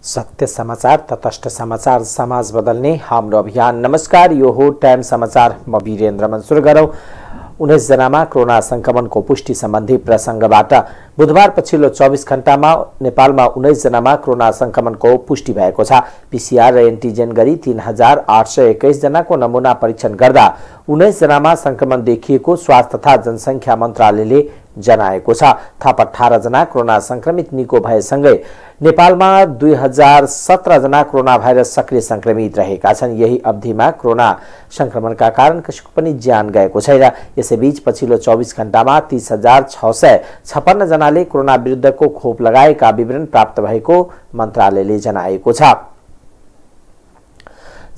सत्य समाचार तटस्थ समाचार समाज बदल्ने हाम्रो अभियान। नमस्कार, यो हो टाइम समाचार। म वीरेन्द्र मन्सुर गरौँ। 19 जनामा कोरोना संक्रमणको पुष्टि सम्बन्धी प्रसंगबाट बुधबार पछिल्लो 24 घण्टामा नेपालमा 19 जनामा कोरोना संक्रमणको पुष्टि भएको छ। पीसीआर र एन्टिजेन गरी 3821 जनाको नमुना परीक्षण गर्दा 19 जनामा संक्रमण देखिएको स्वास्थ्य तथा जनसंख्या मन्त्रालयले जनाएको छ। थप 18 जना कोरोना संक्रमित निको भएसँगै नेपालमा 2017 जना कोरोना भाइरस सक्रिय संक्रमित रहेका छन्। यही अवधिमा कोरोना संक्रमणका कारण कसैको पनि ज्यान गएको छैन। यसैबीच पछिल्लो 24 घण्टामा 30,656 जनाले कोरोना विरुद्धको खोप लगाएका विवरण प्राप्त भएको मन्त्रालयले जनाएको छ।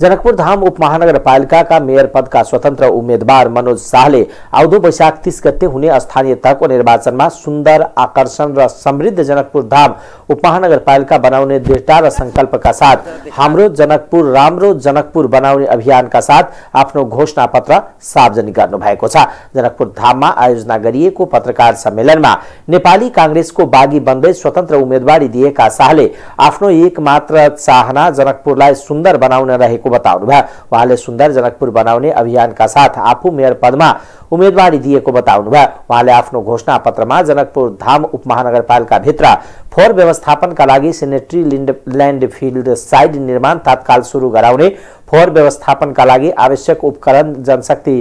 जनकपुर धाम उपमहानगरपालिकाका मेयर पदका स्वतन्त्र उम्मेदवार मनोज शाहले आउँदो वैशाख 30 गते हुने स्थानीय तहको निर्वाचनमा सुन्दर, आकर्षण र समृद्ध जनकपुर धाम उपमहानगरपालिका बनाउने दृढता र संकल्पका साथ हाम्रो जनकपुर राम्रो जनकपुर बनाउने अभियानका साथ आफ्नो घोषणा पत्र सार्वजनिक गर्नु भएको छ। जनकपुर धाममा आयोजना गरिएको पत्रकार सम्मेलनमा नेपाली कांग्रेसको बागी बन्दै स्वतन्त्र उम्मेदवारी दिएका शाहले आफ्नो एकमात्र चाहना जनकपुरलाई सुन्दर बनाउन रहेको बताउनुभयो। उहाँले सुन्दर जनकपुर बनाउने अभियानका साथ आफू मेयर पदमा उम्मेदवारी दिएको बताउनुभयो। उहाँले आफ्नो घोषणा पत्रमा जनकपुर धाम उपमहानगरपालिका भित्र फोहोर व्यवस्थापनका लागि सेनेटरी ल्यान्डफिल साइट निर्माण तत्काल सुरु गराउने, फोहोर व्यवस्थापनका लागि आवश्यक उपकरण जनशक्ति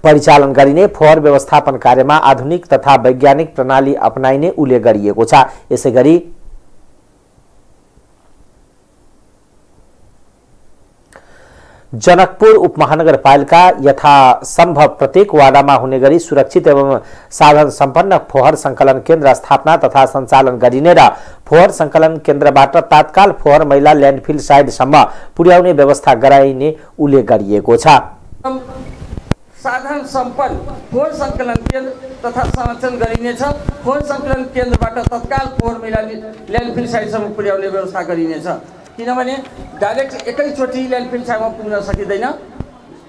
परिचालन गरिने, फोहोर व्यवस्थापन कार्यमा आधुनिक तथा वैज्ञानिक प्रणाली अपनाइने उल्लेख गरिएको छ। यसैगरी जनकपुर उपमहानगरपालिका यथासम्भव प्रत्येक वार्डमा हुने गरी सुरक्षित एवं साधन सम्पन्न फोहोर संकलन केन्द्र स्थापना तथा सञ्चालन गरिने र फोहोर संकलन केन्द्रबाट तत्काल फोहोर मैला ल्यान्डफिल साइटसम्म पुर्याउने व्यवस्था गराइने उल्लेख गरिएको छ। साधन सम्पन्न फोहोर संकलन केन्द्र तथा सञ्चालन गरिनेछ। फोहोर संकलन केन्द्रबाट तत्काल फोहोर मैला ल्यान्डफिल साइटसम्म पुर्याउने व्यवस्था गरिनेछ। किनभने डाइरेक्ट एकैचोटि ल्यान्डफिल साइटमा पुग्न सकिँदैन,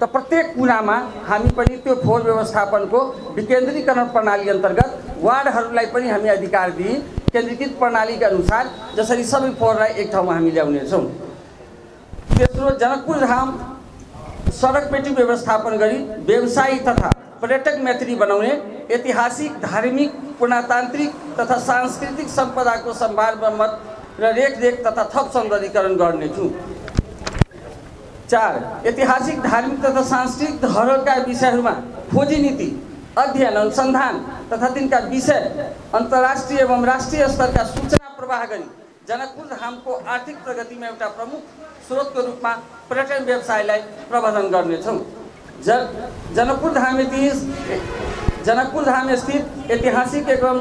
त प्रत्येक कुनामा हामी पनि त्यो फोहोर व्यवस्थापनको विकेन्द्रीकरण प्रणाली अन्तर्गत वार्डहरूलाई पनि हामी अधिकार दिई केन्द्रीकृत प्रणालीका अनुसार जसरी सबै फोहोरलाई एक ठाउँमा हामी ल्याउनेछौँ। तेस्रो, जनकपुर धाम सडक पेटी व्यवस्थापन गरी व्यवसायी तथा पर्यटक मैत्री बनाउने, ऐतिहासिक, धार्मिक, पुरातान्त्रिक तथा सांस्कृतिक सम्पदाको सम्भार मर्मत र रेखदेख तथा थप सौन्दर्यीकरण गर्नेछु। 4, ऐतिहासिक, धार्मिक तथा सांस्कृतिक धरोहरका विषयहरूमा खोजी नीति, अध्ययन, अनुसन्धान तथा तिनका विषय अन्तर्राष्ट्रिय एवं राष्ट्रिय स्तरका सूचना प्रवाह गरी जनकपुर धामको आर्थिक प्रगतिमा एउटा प्रमुख स्रोतको रूपमा पर्यटन व्यवसायलाई प्रवर्धन गर्नेछौँ। जनकपुर धाम स्थित ऐतिहासिक एवं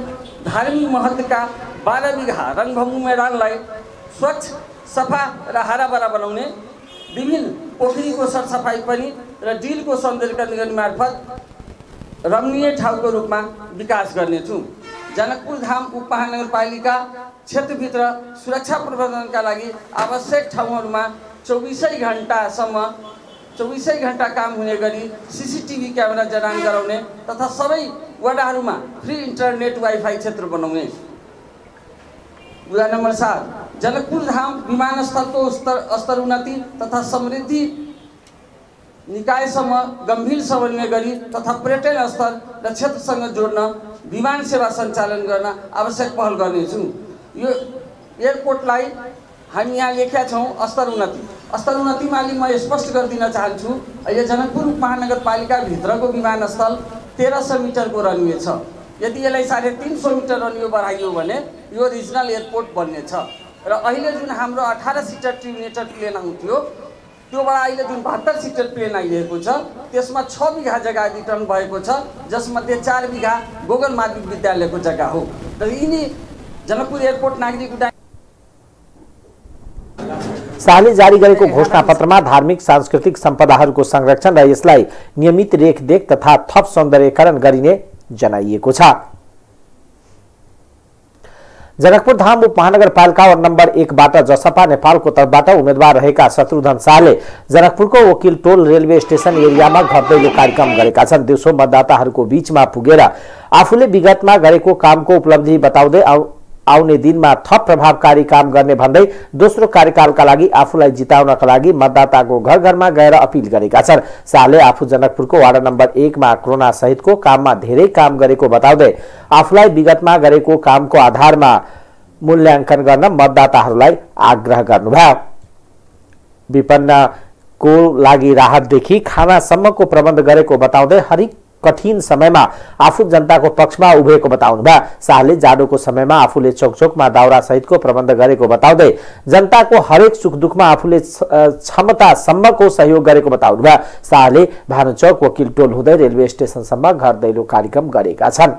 धार्मिक महत्त्वका 12 बिघा रंगभूमि मैदानलाई स्वच्छ, सफा र हराभरा बनाउने, विभिन्न पोखरीको सरसफाई पनि र डिलको सौन्दर्यीकरण मार्फत रमणीय ठाउँको रूपमा विकास गर्नेछु। जनकपुर धाम उपमहानगरपालिका क्षेत्रभित्र सुरक्षा प्रबन्धनका लागि आवश्यक ठाउँहरूमा 24 घण्टा काम हुने गरी सीसीटीभी क्यामेरा जडान गराउने तथा सबै वडाहरूमा फ्री इन्टरनेट वाइफाई क्षेत्र बनाउने। उदाहरण नम्बर 7, जनकपुर धाम विमानस्थलको स्तर उन्नति तथा समृद्धि निकायसम्म गम्भीर समन्वय गरी तथा पर्यटन स्तर र क्षेत्रसँग जोड्न विमान सेवा सञ्चालन गर्न आवश्यक पहल गर्नेछु। यो एयरपोर्टलाई हामी यहाँ लेखेका छौँ स्तर उन्नतिमा म स्पष्ट गरिदिन चाहन्छु। अहिले जनकपुर उपमहानगरपालिका भित्रको विमानस्थल 1300 मिटरको रनवे छ। यदि यसलाई 350 मिटर रनवे बढाइयो भने यो रिजनल एयरपोर्ट बन्नेछ र अहिले जुन हाम्रो 18 सिटर ट्रिनेटर प्लेन आउँथ्यो त्योबाट अहिले जुन 72 सिटर प्लेन आइरहेको छ त्यसमा 6 बिघा जग्गा रिटर्न भएको छ, जसमध्ये 4 बिघा गोगल माध्यमिक विद्यालयको जग्गा हो। र यिनी जनकपुर एयरपोर्ट नागरिक उड्डयन शाहले जारी गरेको घोषणा पत्रमा धार्मिक सांस्कृतिक सम्पदाहरूको संरक्षण र यसलाई नियमित रेखदेख तथा थप सौन्दर्यीकरण गरिने जनाइएको छ। जनकपुर धाम उपमहानगरपालिका वार्ड नम्बर 1 बाट जसपा नेपालको तर्फबाट उम्मेदवार रहेका शत्रुघ्न शाहले जनकपुरको वकिल टोल रेलवे स्टेशन एरियामा घर दैलो कार्यक्रम गरेका छन्। दिउँसो मतदाताहरूको बीचमा पुगेर आफूले विगतमा गरेको कामको उपलब्धि बताउँदै आउने दिनमा थप प्रभावकारी काम गर्ने भन्दै दोस्रो कार्यकालका लागि आफूलाई जिताउनका लागि मतदाताको घर घरमा गएर अपिल गरेका छन्। शाहले आफू जनकपुरको वार्ड नम्बर 1 मा कोरोना सहितको काममा धेरै काम गरेको बताउँदै आफूलाई विगतमा गरेको कामको आधारमा मूल्याङ्कन गर्न मतदाताहरूलाई आग्रह गर्नुभयो। विपन्नको लागि राहतदेखि खानासम्मको प्रबन्ध गरेको बताउँदै हरेक कठिन समयमा आफू जनताको पक्षमा उभिएको बताउनुभयो। शाहले जाडोको समयमा आफूले चोकचोकमा दाउरा सहितको प्रबन्ध गरेको बताउँदै जनताको हरेक सुख दुखमा आफूले क्षमतासम्मको सहयोग गरेको बताउनुभयो। शाहले भानुचौक वकिल टोल हुँदै रेलवे स्टेसनसम्म घर दैलो कार्यक्रम गरेका छन्।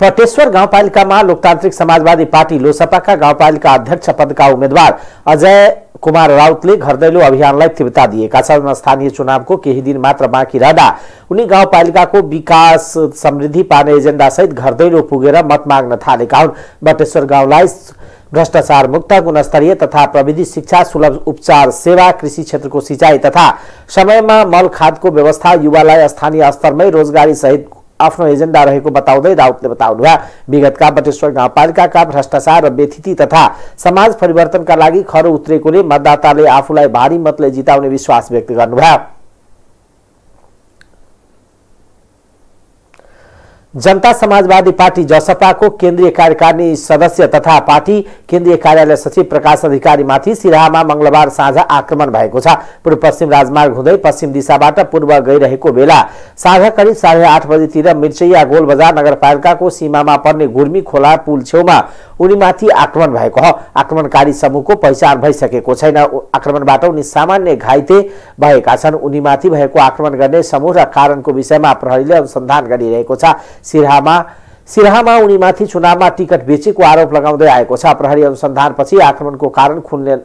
बटेश्वर गाउँपालिकामा लोकतान्त्रिक समाजवादी पार्टी लोसपाका गाउँपालिका अध्यक्ष पदका उम्मेद्वार अजय कुमार राउतले घर दैलो अभियानलाई तीव्रता दिएका छन्। स्थानीय चुनावको केही दिन मात्र बाँकी रहँदा उनी गाउँपालिकाको विकास समृद्धि पार्ने एजेन्डा सहित घर दैलो पुगेर मत माग्न थालेका हुन्। बटेश्वर गाउँलाई भ्रष्टाचार मुक्त, गुणस्तरीय तथा प्रविधि शिक्षा, सुलभ उपचार सेवा, कृषि क्षेत्रको सिंचाई तथा समयमा मल खादको व्यवस्था, युवालाई स्थानीय स्तरमै रोजगारी सहित आफ्नो एजेन्डा रहेको बताउँदै राउतले बताउनुभयो। विगतका बटेश्वर गाउँपालिकाका भ्रष्टाचार र व्यथिति तथा समाज परिवर्तनका लागि खरो उत्रेकोले मतदाताले आफूलाई भारी मतले जिताउने विश्वास व्यक्त गर्नुभयो। जनता समाजवादी पार्टी जसपाको केन्द्रीय कार्यकारिणी सदस्य तथा पार्टी केन्द्रीय कार्यालय सचिव प्रकाश अधिकारीमाथि सिराहामा मंगलबार साँझ आक्रमण भएको छ। पूर्व पश्चिम राजमार्ग हुँदै पश्चिम दिशाबाट पूर्व गइरहेको बेला साँझ करिब 8:30 बजेतिर मिर्चैया गोल बजार नगरपालिकाको सीमामा पर्ने गुर्मी खोला पुल छेउमा उनीमाथि आक्रमण भएको हो। आक्रमणकारी समूहको पहिचान भइसकेको छैन। आक्रमणबाट उनी सामान्य घाइते भएका छन्। उनीमाथि भएको आक्रमण गर्ने समूह र कारणको विषयमा प्रहरीले अनुसन्धान गरिरहेको छ। सिराहामा उनीमाथि चुनावमा टिकट बेचेको आरोप लगाउँदै आएको छ। प्रहरी अनुसन्धानपछि आक्रमणको कारण खुल्ने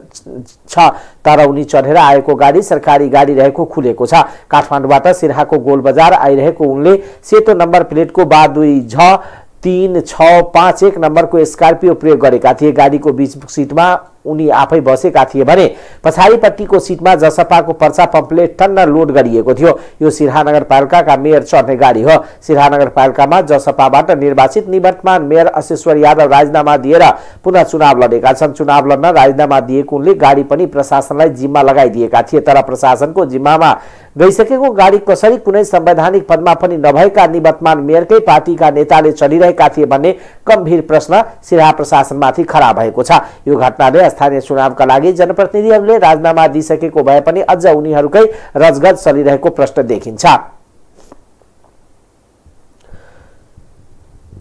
छ, तर उनी चढेर आएको गाडी सरकारी गाडी रहेको खुलेको छ। काठमाडौँबाट सिराहाको गोल बजार आइरहेको उनले सेतो नम्बर प्लेटको बा 2J3651 नम्बरको स्कर्पियो प्रयोग गरेका थिए। गाडीको बीच सीटमा उनी आफै बसेका थिए भने पछाडिपट्टिको सीटमा जसपाको पर्चा पम्पलेट टन्न लोड गरिएको थियो। यो सिराहा नगरपालिकाका मेयर चढ्ने गाडी हो। सिराहा नगरपालिकामा जसपाबाट निर्वाचित निवर्तमान मेयर अशेश्वर यादव राजीनामा दिएर पुनः चुनाव लडेका छन्। चुनाव लड्न राजीनामा दिएको उनले गाडी पनि प्रशासनलाई जिम्मा लगाइदिएका थिए, तर प्रशासनको जिम्मामा गइसकेको गाडी कसरी कुनै संवैधानिक पदमा पनि नभएका निवर्तमान मेयरकै पार्टीका नेताले चढिरहेका थिए भन्ने गम्भीर प्रश्न सिराहा प्रशासनमाथि खडा भएको छ। यो घटनाले स्थानीय चुनावका लागि जनप्रतिनिधिहरूले राजीनामा दिइसकेको भए पनि अझ उनीहरूकै रजगज चलिरहेको प्रश्न देखिन्छ।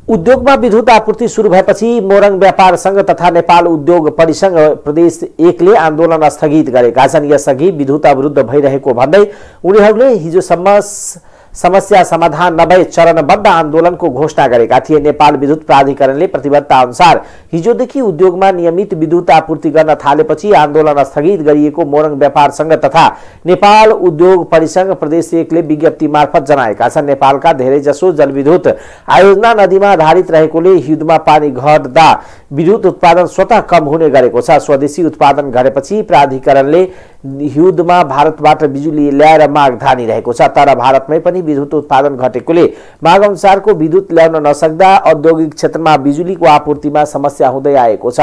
उद्योगमा विद्युत आपूर्ति सुरु भएपछि मोरङ व्यापार संघ तथा नेपाल उद्योग परिसंघ प्रदेश 1 ले आन्दोलन स्थगित गरेका छन्। यसअघि विद्युत अवरुद्ध भइरहेको भन्दै उनीहरूले हिजोसम्म समस्या समाधान नभई चरणबद्ध आन्दोलनको घोषणा गरेका थिए। नेपाल विद्युत प्राधिकरणले प्रतिबद्धता अनुसार हिजोदेखि उद्योगमा नियमित विद्युत आपूर्ति गर्न थालेपछि आन्दोलन स्थगित गरिएको मोरङ व्यापार संघ तथा नेपाल उद्योग परिसंघ प्रदेश 1 ले विज्ञप्ति मार्फत जनाएका छन्। नेपालका धेरैजसो जलविद्युत आयोजना नदीमा आधारित रहेकोले हिउँदमा पानी घट्दा विद्युत उत्पादन स्वतः कम हुने गरेको छ। स्वदेशी उत्पादन घटेपछि प्राधिकरणले हिउँदमा भारतबाट बिजुली ल्याएर माग धानिरहेको छ, तर भारतमै पनि विद्युत उत्पादन घटेकोले माग अनुसारको विद्युत ल्याउन नसक्दा औद्योगिक क्षेत्रमा बिजुलीको आपूर्तिमा समस्या हुँदै आएको छ।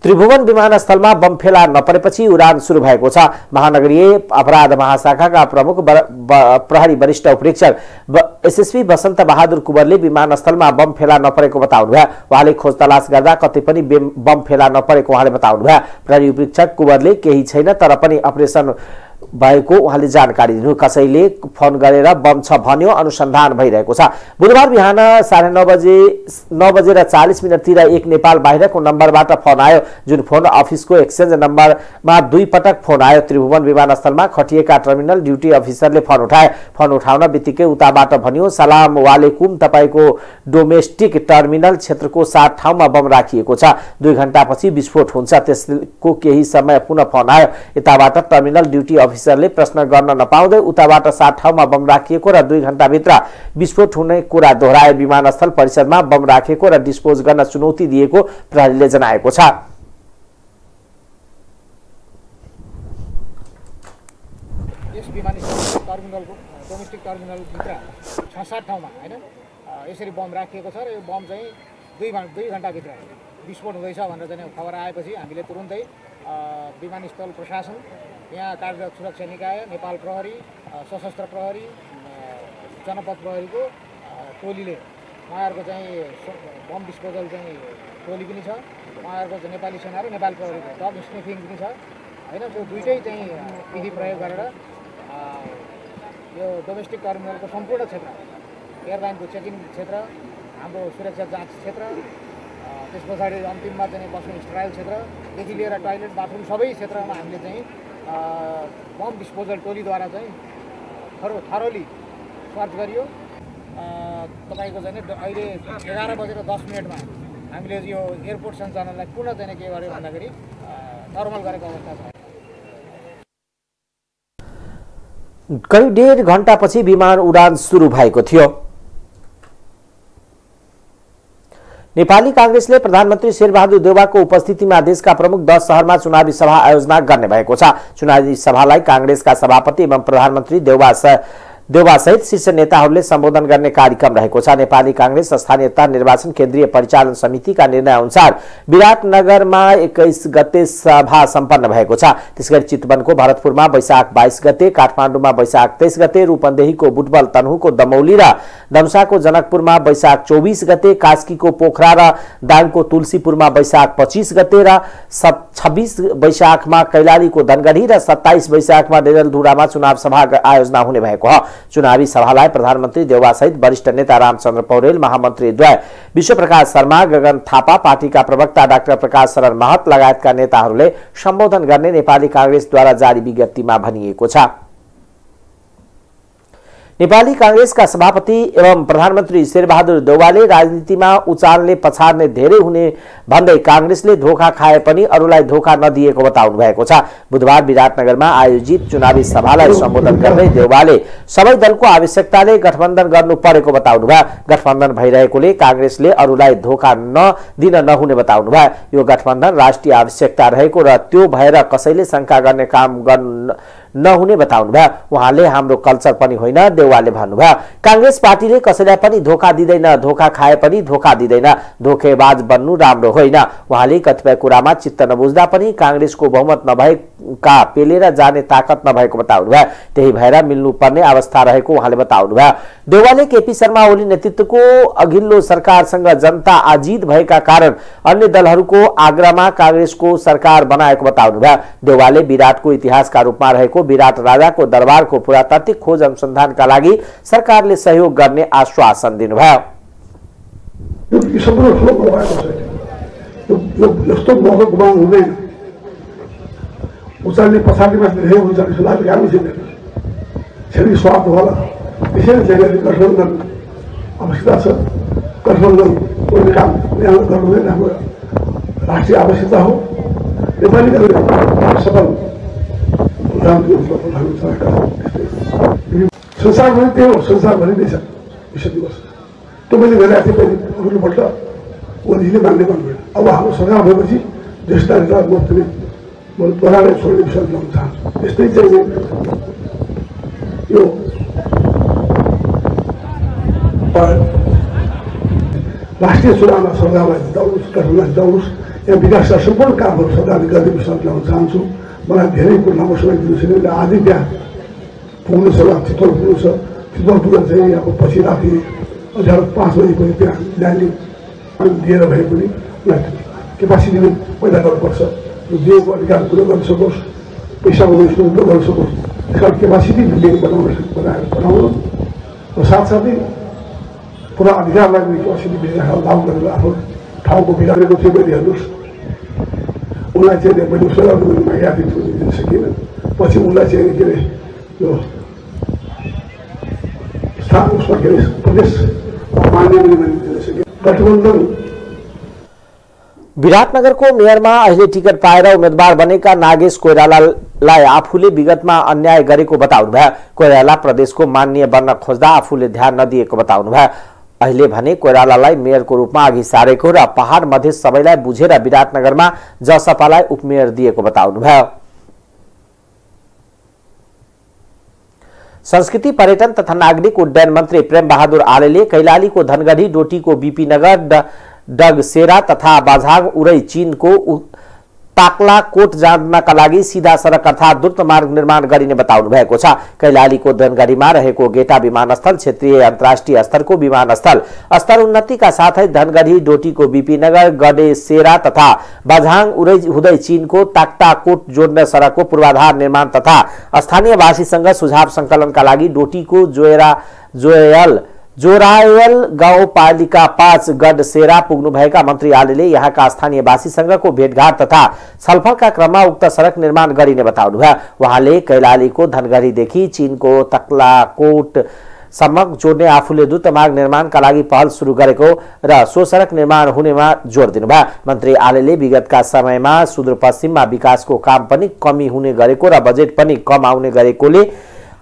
त्रिभुवन विमानस्थलमा बम फेला नपरेपछि उडान सुरु भएको छ। महानगरीय अपराध महाशाखाका प्रमुख प्रहरी वरिष्ठ उपरीक्षक एसएसपी बसन्त बहादुर कुवरले विमानस्थलमा बम फेला नपरेको बताउनुभयो। उहाँले खोज तलास गर्दा कतै पनि बम फेला नपरेको उहाँले बताउनुभयो। प्रहरी उपरीक्षक कुवरले केही छैन तर पनि अपरेसन भएको उहाँले जानकारी दिनु। कसैले फोन गरेर बम छ भन्यो, अनुसन्धान भइरहेको छ। बुधबार बिहान 9:40 एक नेपाल बाहिरको नम्बरबाट फोन आयो, जुन फोन अफिसको एक्सचेन्ज नम्बरमा 2 पटक फोन आयो। त्रिभुवन विमानस्थलमा खटिएका टर्मिनल ड्युटी अफिसरले फोन उठाए। फोन उठाउन बित्तिकै उताबाट भन्यो, सलाम वालेकुम, तपाईको डोमेस्टिक टर्मिनल क्षेत्रको 7 ठाउँमा बम राखिएको छ। 2 घण्टापछि विस्फोट हुन्छ। त्यसको केही समय पुनः फोन आयो। यताबाट टर्मिनल ड्युटी अफिसरले प्रश्न गर्न नपाउँदै उताबाट 7 ठाउँमा बम राखिएको र 2 घण्टाभित्र विस्फोट हुने कुरा दोहोऱ्याए। विमानस्थल परिसरमा बम राखेको र डिस्पोज गर्न चुनौती दिएको प्रहरीले जनाएको छ। यस विमानस्थल टर्मिनलको डोमेस्टिक टर्मिनलभित्र 6-7 ठाउँमा हैन यसरी बम राखिएको छ र यो बम चाहिँ 2 घण्टाभित्र विस्फोट हुँदैछ भनेर चाहिँ खबर आएपछि हामीले तुरुन्तै विमानस्थल प्रशासन, यहाँ कार्यरत सुरक्षा निकाय, नेपाल प्रहरी, सशस्त्र प्रहरी, जनपद प्रहरीको टोलीले उहाँहरूको चाहिँ बम डिस्पोजल चाहिँ टोली पनि छ, उहाँहरूको चाहिँ नेपाली सेना र नेपाल प्रहरीको डग स्निफिङ पनि छ हैन। त्यो दुईटै चाहिँ विधि प्रयोग गरेर यो डोमेस्टिक टर्मिनलको सम्पूर्ण क्षेत्र, एयरलाइनको चेकिङ क्षेत्र, हाम्रो सुरक्षा जाँच क्षेत्र, त्यस पछाडि अन्तिममा चाहिँ बस्ने ट्रायल क्षेत्रदेखि लिएर टोयलेट बाथरुम सबै क्षेत्रमा हामीले चाहिँ बम डिस्पोजल टोलीद्वारा चाहिँ थरोली सर्च गरियो। तपाईँको चाहिँ अहिले 11:10 हामीले यो एयरपोर्ट सञ्चालनलाई पुनः चाहिँ के गर्यो भन्दाखेरि नर्मल गरेको अवस्था छ। करिब 1.5 घण्टापछि विमान उडान सुरु भएको थियो। नेपाली कांग्रेसले प्रधानमन्त्री शेरबहादुर देउवाको उपस्थितिमा देशका प्रमुख 10 शहरमा चुनावी सभा आयोजना गर्ने भएको छ। चुनावी सभालाई कांग्रेसका सभापति एवं प्रधानमन्त्री देउवा सहित शीर्ष नेताहरूले सम्बोधन गर्ने कार्यक्रम रहेको छ। नेपाली कांग्रेस स्थानीय तह निर्वाचन केन्द्रीय परिचालन समितिका निर्णय अनुसार विराटनगरमा 21 गते सभा सम्पन्न भएको छ। त्यसगरी चितवनको भरतपुरमा वैशाख 22 गते, काठमाडौँमा वैशाख 23 गते, रूपन्देहीको बुटवल, तनहुँको दमौली र दम्साको जनकपुरमा वैशाख 24 गते, कास्कीको पोखरा र दाङको तुलसीपुरमा वैशाख 25 गते र 26 वैशाखमा कैलालीको धनगढी र 27 वैशाखमा डेरलधुरामा चुनाव सभा आयोजना हुने भएको हो। चुनावी सभालाई प्रधानमन्त्री देउवा सहित वरिष्ठ नेता रामचन्द्र पौडेल, महामन्त्री द्वय विश्वप्रकाश शर्मा, गगन थापा, पार्टीका प्रवक्ता डाक्टर प्रकाश शरण महत लगायतका नेताहरूले सम्बोधन गर्ने नेपाली कांग्रेसद्वारा जारी विज्ञप्तिमा भनिएको छ। नेपाली कांग्रेसका सभापति एवं प्रधानमन्त्री शेरबहादुर देउवाले राजनीतिमा उचाल्ने पछाड्ने धेरै हुने भन्दै कांग्रेसले धोखा खाए पनि अरूलाई धोखा नदिएको बताउनु भएको छ। बुधबार विराटनगरमा आयोजित चुनावी सभालाई सम्बोधन गर्दै देउवाले सबै दलको आवश्यकताले गठबन्धन गर्नु परेको बताउनु भयो। गठबन्धन भइरहेकोले कांग्रेसले अरूलाई धोखा नदिन नहुने बताउनु भयो। यो गठबन्धन राष्ट्रिय आवश्यकता रहेको र त्यो भएर कसैले शंका गर्ने काम नहुने बताउनु भयो। उहाँले हाम्रो कल्चर पनि होइन देउवाले भन्नुभयो। कांग्रेस पार्टीले कसैलाई पनि धोखा दिँदैन, धोखा खाए पनि धोखा दिँदैन, धोखेबाज बन्नु राम्रो होइन। उहाँले कतिपय कुरामा चित्त नबुझ्दा पनि कांग्रेसको बहुमत नभएका पेलेर जाने ताकत नभएको बताउनु भयो। त्यही भएर मिल्नुपर्ने अवस्था रहेको उहाँले बताउनु भयो। देउवाले केपी शर्मा ओली नेतृत्वको अघिल्लो सरकारसँग जनता आजित भएका कारण अन्य दलहरूको आग्रहमा कांग्रेसको सरकार बनाएको बताउनु भयो। देउवाले विराटको इतिहासका रूपमा रहेको विराट राजाको दरबारको पुरातात्विक खोज अनुसन्धानका लागि सरकारले सहयोग गर्ने आश्वासन दिनुभयो। उचाल्ने पछाडिमा धेरै हुन्छ जस्तो लाग्छ हामी चाहिँ स्वार्थ होला। त्यसैले चाहिँ गठबन्धन आवश्यकता छ। गठबन्धन गर्ने काम यहाँ गर्नु नै हाम्रो राष्ट्रिय आवश्यकता हो। नेपाली सफल संसारभरि त्यही हो, संसारभरि नै छ विश्व दिवस। त्यो मैले गरिरहेको थिएँ पहिले अघिल्लोपल्ट ओलीले मान्ने गर्नुभएन। अब हाम्रो सरकार भएपछि ज्येष्ठ नेता म प्रधानलाई छोड्ने विषय ल्याउन चाहन्छु। यस्तै चाहिँ यो राष्ट्रिय चुनावमा सरकारलाई जिताउनुहोस्, गठबन्धन जिताउनुहोस्। यहाँ विकासका सम्पूर्ण कामहरू सरकारले गर्ने विषय ल्याउन चाहन्छु। मलाई धेरै लामो समय दिनु छैन। आधी त्यहाँ पुग्नु छ, चितवन पुग्नु छ। चितवन पुगेर चाहिँ अब पछि राति 5 बजी पनि त्यहाँ ल्यान्डिङ दिएर भए पनि क्यापासिटी पनि पैदा गर्नुपर्छ। दिएको अधिकार पुरा गर्न सकोस्, पैसा पुरा गर्न सकोस्। त्यस कारण क्यापासिटी बिल्डिङ बनाउनु र साथसाथै पुरा अधिकारलाई पनि क्यापासिटी बिल्डिङ लागू गरेर आफ्नो ठाउँको विकास गरेको थियो। मैले हेर्नुहोस्, उनलाई चाहिँ मैले उसलाई मागेको थिएँ, दिन सकिनँ। पछि उनलाई चाहिँ के अरे यो स्थान उसमा के अरे प्रदेश मान्य दिन सकेँ। गठबन्धन विराटनगरको मेयरमा अहिले टिकट पाएर उम्मेदवार बनेका नागेश कोइरालालाई आफूले विगतमा अन्याय गरेको बताउनु भयो। कोइराला प्रदेशको मान्य बन्न खोज्दा आफूले ध्यान नदिएको बताउनु भयो। अहिले भने कोइरालालाई मेयरको रूपमा अघि सारेको र पहाड मध्य सबैलाई बुझेर विराटनगरमा जसपालाई उपमेयर दिएको बताउनु भयो। संस्कृति पर्यटन तथा नागरिक उड्डयन मंत्री प्रेम बहादुर आलेले कैलालीको धनगढी डोटीको बीपी नगर डगसेरा तथा बाझाङ उरै चीनको ताक्लाकोट जान्नका लागि सीधा सडक अर्थात् द्रुत मार्ग निर्माण गरिने बताउनु भएको छ। कैलालीको धनगढीमा रहेको गेटा विमानस्थल क्षेत्रीय अन्तर्राष्ट्रिय स्तरको विमानस्थल स्तर उन्नतिका साथै धनगढी डोटीको बीपी नगर गडेसेरा तथा बाझाङ उरै हुँदै चीनको ताक्लाकोट जोड्ने सडकको पूर्वाधार निर्माण तथा स्थानीयवासीसँग सुझाव संकलनका लागि डोटीको जोरायल गाउँपालिका 5 गडसेरा पुग्नुभएका मन्त्री आलेले यहाँका स्थानीयवासीसँगको भेटघाट तथा छलफलका क्रममा उक्त सडक निर्माण गरिने बताउनुभयो। उहाँले कैलालीको धनगढीदेखि चीनको तक्लाकोट सम्म जोड्ने आफूले द्रुत मार्ग निर्माणका लागि पहल सुरु गरेको र सो सडक निर्माण हुनेमा जोड दिनुभयो। मन्त्री आलेले विगतका समयमा सुदूरपश्चिममा विकासको काम पनि कमी हुने गरेको र बजेट पनि कम आउने गरेकोले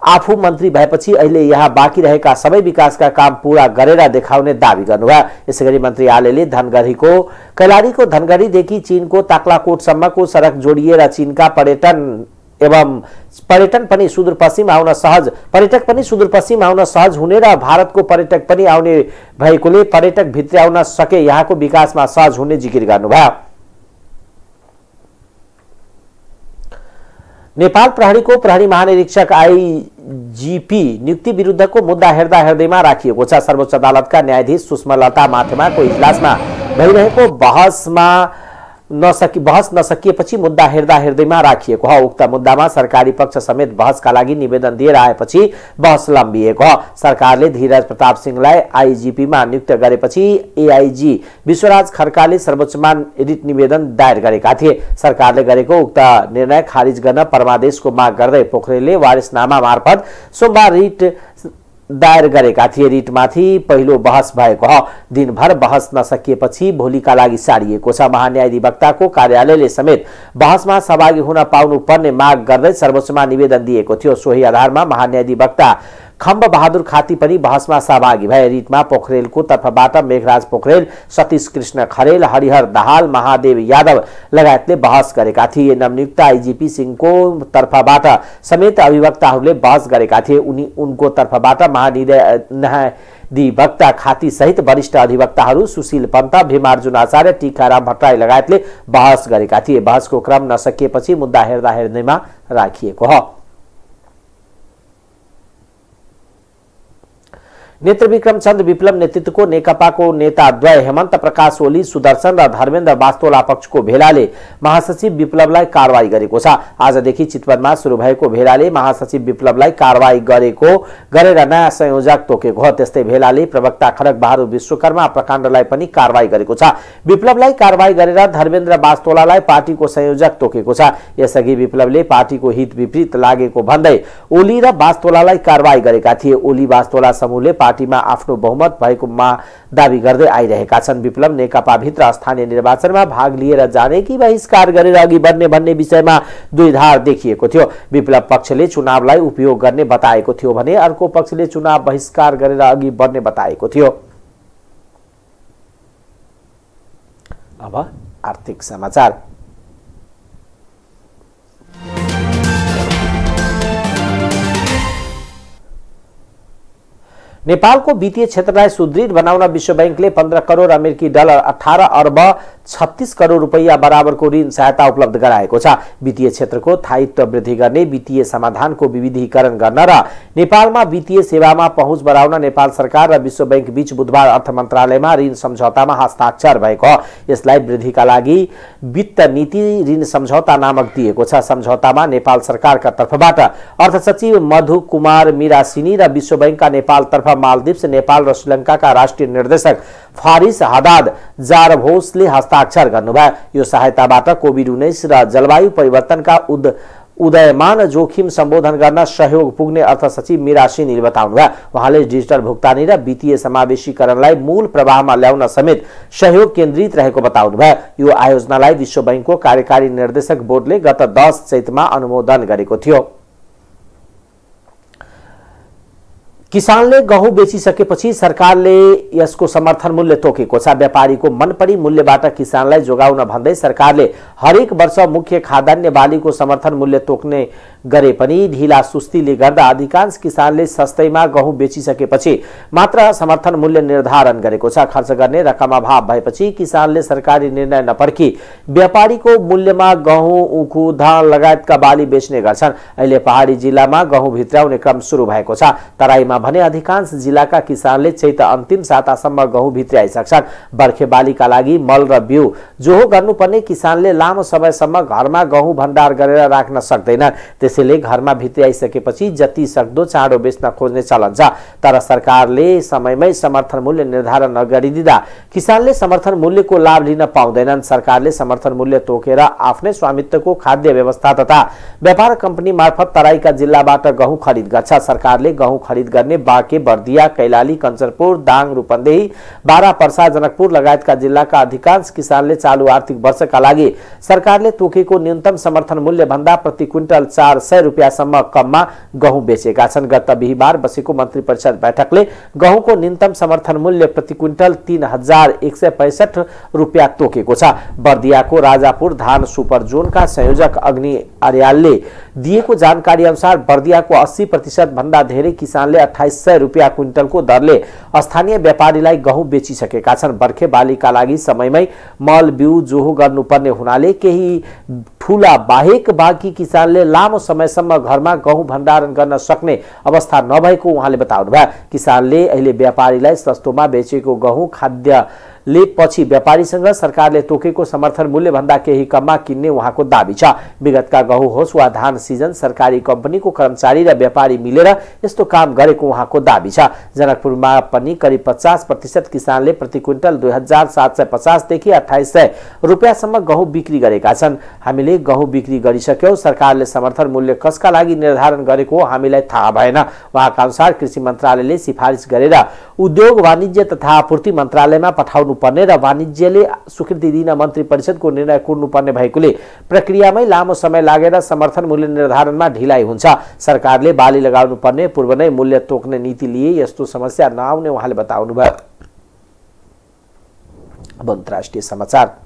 आफू मन्त्री भएपछि अहिले यहाँ बाँकी रहेका सबै विकासका काम पूरा गरेर देखाउने दावी गर्नुभयो। यसैगरी मन्त्री आलेले कैलालीको धनगढीदेखि चीनको ताक्लाकोटसम्मको सडक जोडिएर चीनका पर्यटक पनि सुदूरपश्चिम आउन सहज हुने र भारतको पर्यटक पनि आउने भएकोले पर्यटक भित्र आउन सके यहाँको विकासमा सहज हुने जिकिर गर्नुभयो। नेपाल प्रहरीको प्रहरी महानिरीक्षक आईजीपी नियुक्ति विरुद्धको मुद्दा हेर्दैमा राखिएको छ। सर्वोच्च अदालतका न्यायाधीश सुषमा लता माथेमाको इजलासमा भइरहेको बहस नसकिएपछि मुद्दा हेर्दैमा राखिएको हो। उक्त मुद्दामा सरकारी पक्ष समेत बहसका लागि निवेदन दिएर आएपछि बहस लम्बिएको हो। सरकारले धीरज प्रताप सिंहलाई आईजीपीमा नियुक्त गरेपछि एआईजी विश्वराज खड्काले सर्वोच्चमा रिट निवेदन दायर गरेका थिए। सरकारले गरेको उक्त निर्णय खारिज गर्न परमादेशको माग गर्दै पोखरेलले वारिसनामा मार्फत सोमबार रिट दायर गरेका थिए। रिटमाथि पहिलो बहस भएको हो। दिनभर बहस नसकिएपछि भोलिका लागि सारिएको छ। महान्यायाधिवक्ताको कार्यालयले समेत बहसमा सहभागी हुन पाउनुपर्ने माग गर्दै सर्वोच्चमा निवेदन दिएको थियो। सोही आधारमा महान्यायाधिवक्ता खम्ब बहादुर खाती पनि बहसमा सहभागी भए। रिटमा पोखरेलको तर्फबाट मेघराज पोखरेल, सतीश कृष्ण खरेल, हरिहर दाहाल, महादेव यादव लगायतले बहस गरेका थिए। नवनियुक्त आईजीपी सिंहको तर्फबाट समेत अभिवक्ताहरूले बहस गरेका थिए। उनको तर्फबाट महान्यायाधिवक्ता खाती सहित वरिष्ठ अधिवक्ताहरू सुशील पन्त, भीमार्जुन आचार्य, टीकाराम भट्टराई लगायतले बहस गरेका थिए। बहसको क्रम नसकिएपछि मुद्दा हेर्दैमा राखिएको हो। नेत्र विक्रम चन्द्र विप्लव नेतृत्वको नेकपाको नेताद्वय हेमन्त प्रकाश ओली, सुदर्शन र धर्मेन्द्र बास्तोला पक्षको भेलाले महासचिव विप्लवलाई कारवाही गरेको छ। आजदेखि चितवनमा सुरु भएको भेलाले महासचिव विप्लवलाई कारवाही गरेर नयाँ संयोजक तोकेको हो। त्यस्तै भेलाले प्रवक्ता खड्ग बहादुर विश्वकर्मा प्रकाण्डलाई पनि कारवाही गरेको छ। विप्लवलाई कारवाही गरेर धर्मेन्द्र बास्तोलालाई पार्टीको संयोजक तोकेको छ। यसअघि विप्लवले पार्टीको हित विपरीत लागेको भन्दै ओली र बास्तोलालाई कारवाही गरेका थिए। ओली बास्तोला समूहले पार्टीमा आफ्नो बहुमत भएकोमा दावी गर्दै आइरहेका छन्। विप्लव नेकपा भित्र स्थानीय निर्वाचनमा भाग लिएर जाने कि बहिष्कार गरेर अघि बढ्ने भन्ने विषयमा द्विधार देखिएको थियो। विप्लव पक्षले चुनावलाई उपयोग गर्ने बताएको थियो भने अर्को पक्षले चुनाव बहिष्कार गरेर अघि बढ्ने बताएको थियो। अब आर्थिक समाचार। नेपालको वित्तीय क्षेत्रलाई सुदृढ बनाउन विश्व बैंकले 15 करोड अमेरिकी डलर 18 अर्ब 36 करोड रुपैयाँ बराबरको ऋण सहायता उपलब्ध गराएको छ। वित्तीय क्षेत्रको स्थायित्व वृद्धि गर्ने, वित्तीय समाधानको विविधीकरण गर्न र नेपालमा वित्तीय सेवामा पहुँच बढाउन नेपाल सरकार र विश्व बैंक बीच बुधबार अर्थ मन्त्रालयमा ऋण सम्झौतामा हस्ताक्षर भएको हो। यसलाई वृद्धिका लागि वित्त नीति ऋण सम्झौता नामक दिएको छ। सम्झौतामा नेपाल सरकारका तर्फबाट अर्थ सचिव मधु कुमार मिरासिनी र विश्व बैंकका नेपाल तर्फ मालदिप्स, नेपाल र श्रीलङ्काका राष्ट्रिय निर्देशक फारिस हदाद जारभोसले हस्ताक्षर गर्नुभयो। यो सहायताबाट कोभिड-19 र जलवायु परिवर्तनका उदयमान जोखिम सम्बोधन गर्न सहयोग पुग्ने अर्थ सचिव मिरासिनीले बताउनुभयो। उहाँले डिजिटल भुक्तानी र वित्तीय समावेशीकरणलाई मूल प्रवाहमा ल्याउन समेत सहयोग केन्द्रित रहेको बताउनुभयो। यो आयोजनालाई विश्व बैंकको कार्यकारी निर्देशक बोर्डले गत 10 चैतमा अनुमोदन गरेको थियो। किसानले गहुँ बेचिसकेपछि सरकारले यसको समर्थन मूल्य तोकेको छ। व्यापारीको मनपरी मूल्यबाट किसानलाई जोगाउन भन्दै सरकारले हरेक वर्ष मुख्य खाद्यान्न बालीको समर्थन मूल्य तोक्ने गरे पनि ढिला सुस्तीले गर्दा अधिकांश किसानले सस्तैमा गहुँ बेचिसकेपछि मात्र समर्थन मूल्य निर्धारण गरेको छ। खर्च गर्ने रकम अभाव भएपछि किसानले सरकारी निर्णय नपर्खी व्यापारीको मूल्यमा गहुँ, उखु, धान लगायतका बाली बेच्ने गर्छन्। अहिले पहाडी जिल्लामा गहुँ भित्राउने क्रम सुरु भएको छ। तराईमा भने अधिकांश जिल्लाका किसानले चैत अन्तिम सातासम्म गहुँ भित्राइसक्छन्। बर्खे बालीका लागि मल र बिउ जोहो गर्नुपर्ने किसानले लामो समयसम्म घरमा गहुँ भण्डार गरेर राख्न सक्दैनन्। त्यसैले घरमा भित्राइसकेपछि जति सक्दो चाँडो बेच्न खोज्ने चलन छ। तर सरकारले समयमै समर्थन मूल्य निर्धारण नगरिदिँदा किसानले समर्थन मूल्यको लाभ लिन पाउँदैनन्। सरकारले समर्थन मूल्य तोकेर आफ्नै स्वामित्वको खाद्य व्यवस्था तथा व्यापार कम्पनी मार्फत तराईका जिल्लाबाट गहुँ खरिद गर्छ। सरकारले गहुँ खरिद गर्ने बाँके, बर्दिया, कैलाली, कञ्चनपुर, दाङ, रूपन्देही, बारा, पर्सा, जनकपुर लगायतका जिल्लाका अधिकांश किसानले चालु आर्थिक वर्षका लागि सरकारले तोकेको न्यूनतम समर्थन मूल्य भन्दा प्रति क्विन्टल 400 रुपियाँसम्म कममा गहुँ बेचेका छन्। गत बिहिबार बसेको मन्त्री परिषद बैठकले गहुँको न्यूनतम समर्थन मूल्य प्रति क्विन्टल 3165 रुपियाँ तोकेको छ। बर्दियाको राजापुर धान सुपर जोनका संयोजक अग्नि अर्यालले दिएको जानकारी अनुसार बर्दियाको 80% भन्दा धेरै किसानले 2800 रुपियाँ क्विन्टलको दरले स्थानीय व्यापारीलाई गहुँ बेचिसकेका छन्। बर्खे बालीका लागि समयमै मल बिउ जोहो गर्नुपर्ने हुनाले केही ठूला बाहेक बाँकी किसानले लामो समयसम्म घरमा गहुँ भण्डारण गर्न सक्ने अवस्था नभएको उहाँले बताउनुभयो। किसानले अहिले व्यापारीलाई सस्तोमा बेचेको गहुँ खाद्यले पछि व्यापारीसँग सरकारले तोकेको समर्थन मूल्य भन्दा केही कममा किन्ने उहाँको दाबी छ। विगतका गहुँ होस् वा धान सिजन सरकारी कम्पनीको कर्मचारी र व्यापारी मिलेर यस्तो काम गरेको उहाँको दाबी छ। जनकपुरमा पनि करिब 50% किसानले प्रति क्विन्टल 2750 देखि 2800 रुपियाँसम्म गहुँ बिक्री गरेका छन्। हामीले गहुँ बिक्री गरिसक्यौं, सरकारले समर्थन मूल्य कसका लागि निर्धारण गरेको हामीलाई थाहा भएन। उहाँका अनुसार कृषि मन्त्रालयले सिफारिस गरेर उद्योग वाणिज्य तथा आपूर्ति मन्त्रालयमा पठाउनु पर्ने र वाणिज्यले स्वीकृति दिन मन्त्री परिषदको निर्णय कुर्नुपर्ने भएकोले प्रक्रियामै लामो समय लागेर समर्थन मूल्य निर्धारणमा ढिलाइ हुन्छ। सरकारले बाली लगाउनु पर्ने पूर्व नै मूल्य तोक्ने नीति लिए यस्तो समस्या नआउने उहाँले बताउनुभयो। अब अन्तर्राष्ट्रिय समाचार।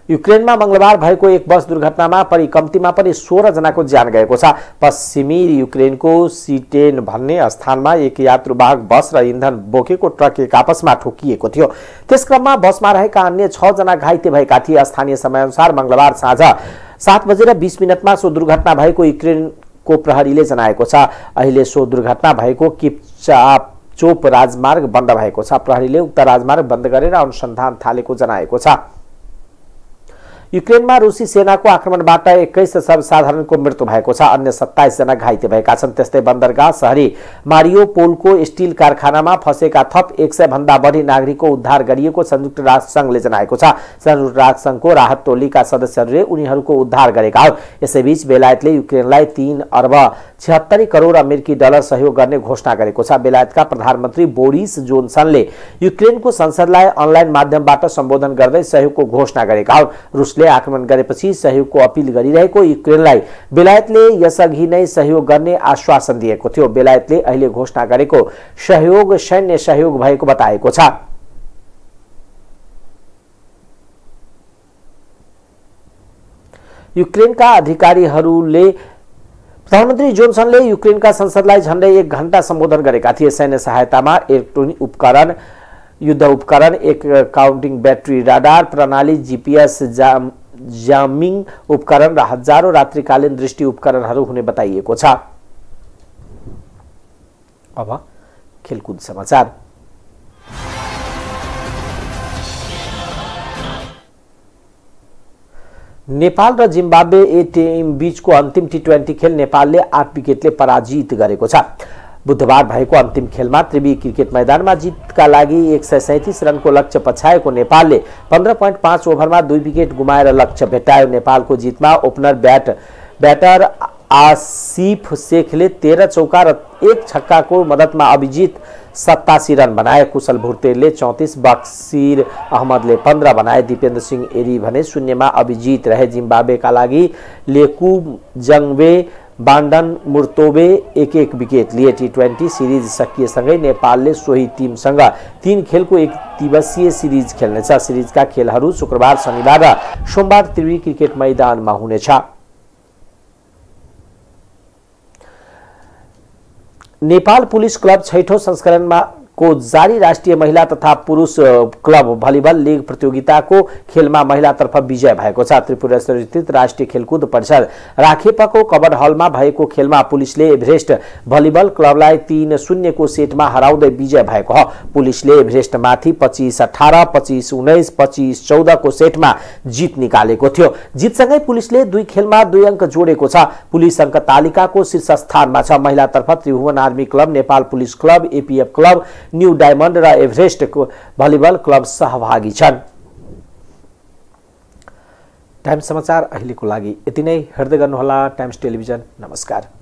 युक्रेनमा मंगलबार भएको एक बस दुर्घटनामा परि कम्तीमा पनि 16 जनाको ज्यान गएको छ। पश्चिमी युक्रेनको सिटेन भन्ने स्थानमा एक यात्रुवाहक बस र इन्धन बोकेको ट्रक एक आपसमा ठोकिएको थियो। त्यसक्रममा बसमा रहेका अन्य 6 जना घाइते भएका थिए। स्थानीय समयअनुसार मंगलबार साँझ 7:20 सो दुर्घटना भएको युक्रेनको प्रहरीले जनाएको छ। अहिले सो दुर्घटना भएको किप्चाचोप राजमार्ग बन्द भएको छ। प्रहरीले उक्त राजमार्ग बन्द गरेर अनुसन्धान थालेको जनाएको छ। युक्रेनमा रुसी सेनाको आक्रमणबाट 21 सर्वसाधारणको मृत्यु भएको छ। अन्य 27 जना घाइते भएका छन्। त्यस्तै बन्दरगाह शहरी मारियोपोलको स्टिल कारखानामा फसेका थप 100 भन्दा बढी नागरिकको उद्धार गरिएको संयुक्त राष्ट्र संघले जनाएको छ। संयुक्त राष्ट्र संघको राहत टोलीका सदस्यहरूले उनीहरूको उद्धार गरेका हुन्। यसैबीच बेलायतले युक्रेनलाई 3 अर्ब 76 करोड अमेरिकी डलर सहयोग गर्ने घोषणा गरेको छ। बेलायतका प्रधानमन्त्री बोरिस जोनसनले युक्रेनको संसदलाई अनलाइन माध्यमबाट सम्बोधन गर्दै सहयोगको घोषणा गरेका हुन्। आक्रमण गरेपछि सहयोगको अपील गरिरहेको युक्रेनलाई बेलायतले यसअघि नै सहयोग गर्ने आश्वासन दिएको थियो। बेलायतले अहिले घोषणा गरेको सहयोग सैन्य सहयोग भएको बताएको छ। युक्रेनका अधिकारीहरूले प्रधानमन्त्री जोनसनले युक्रेनका संसदलाई झण्डै 1 घण्टा सम्बोधन गरेका थिए। सैन्य सहायतामा इलेक्ट्रोनिक उपकरण, युद्ध उपकरण, एक काउन्टिङ ब्याट्री, राडार प्रणाली, जीपीएस जामिङ उपकरण र हजारौं रात्रिकालीन दृष्टि उपकरणहरू हुने बताइएको छ। अब खेलकुद समाचार। नेपाल र जिम्बाब्वे ए टिम बीचको अन्तिम टी20 खेल नेपालले 8 विकेटले पराजित गरेको छ। बुधबार भएको अन्तिम खेलमा त्रिवी क्रिकेट मैदानमा जितका लागि 137 रनको लक्ष्य पछ्याएको नेपालले 15.5 ओभरमा 2 विकेट गुमाएर लक्ष्य भेट्टायो। नेपालको जितमा ओपनर ब्याटर आसिफ शेखले 13 चौका र 1 छक्काको मद्दतमा अभिजित 87 रन बनाए। कुशल भुर्तेलले 34, बक्सिर अहमदले 15 बनाए। दिपेन्द्र सिंह एरी भने शून्यमा अभिजित रहे। जिम्बाब्वेका लागि लेकु जङ्वे बान्डन मुर्तोबे 1-1 विकेट लिए। T20 सिरिज सकिएसँगै नेपालले सोही टिमसँग 3 खेलको 1 दिवसीय सिरिज खेल्नेछ। सिरिजका खेलहरू शुक्रबार, शनिबार र सोमबार त्रिवी क्रिकेट मैदानमा हुनेछ। नेपाल पुलिस क्लब 6ठौं संस्करणमा को जारी राष्ट्रिय महिला तथा पुरुष क्लब भलिबल लीग प्रतियोगिताको खेलमा महिलातर्फ विजय भएको छ। त्रिपुरेश्वर स्थित राष्ट्रिय खेलकुद परिषद राखेपाको कबड हलमा भएको खेलमा पुलिसले एभरेस्ट भलिबल क्लबलाई 3-0 को सेटमा हराउँदै विजय भएको हो। पुलिसले एभरेस्टमाथि 25-18, 25-19, 25-14 को सेटमा जित निकालेको थियो। जितसँगै पुलिसले 2 खेलमा 2 अङ्क जोडेको छ। पुलिस अङ्क तालिकाको शीर्ष स्थानमा छ। महिलातर्फ Tribhuvan army club, Nepal police club, APF club, new diamond र एभरेस्ट भलिबल क्लब सहभागी छन्। टाइम्स समाचार अहिलेको लागि यति नै। हेर्दै गर्नुहोला टाइम्स टेलिभिजन। नमस्कार।